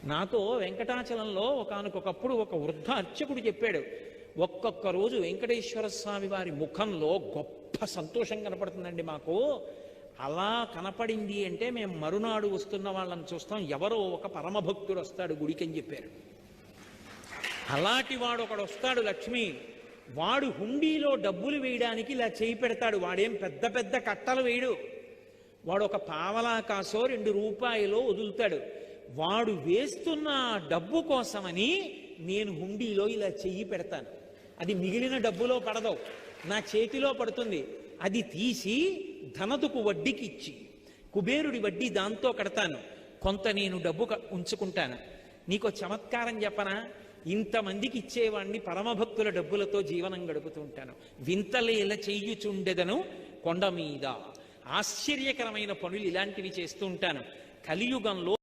నాతో వెంకటాచలంలో ఒకానొకప్పుడు ఒక వృద్ధ అర్చకుడు చెప్పాడు, ఒక్కొక్క రోజు వెంకటేశ్వర స్వామి వారి ముఖంలో గొప్ప సంతోషం కనపడుతుందండి మాకు. అలా కనపడింది అంటే మేము మరునాడు వస్తున్న వాళ్ళని చూస్తాం, ఎవరో ఒక పరమభక్తుడు వస్తాడు గుడికి అని చెప్పారు. అలాంటి వాడు ఒకడు వస్తాడు, లక్ష్మి. వాడు హుండీలో డబ్బులు వేయడానికి ఇలా చేయి పెడతాడు. వాడేం పెద్ద పెద్ద కట్టలు వేయడు. వాడు ఒక పావలా కాసో 2 రూపాయలో వదులుతాడు. వాడు వేస్తున్న డబ్బు కోసమని నేను హుండీలో ఇలా చెయ్యి పెడతాను. అది మిగిలిన డబ్బులో పడదు, నా చేతిలో పడుతుంది. అది తీసి ధనదుకు వడ్డీకి ఇచ్చి కుబేరుడి వడ్డీ దాంతో కడతాను. కొంత నేను డబ్బు ఉంచుకుంటాను. నీకో చమత్కారం చెప్పనా? ఇంతమందికి ఇచ్చేవాడిని పరమభక్తుల డబ్బులతో జీవనం గడుపుతూ ఉంటాను. వింతలేల చెయ్యుచుండెదను కొండ మీద. ఆశ్చర్యకరమైన పనులు ఇలాంటివి చేస్తూ ఉంటాను. కలియుగంలో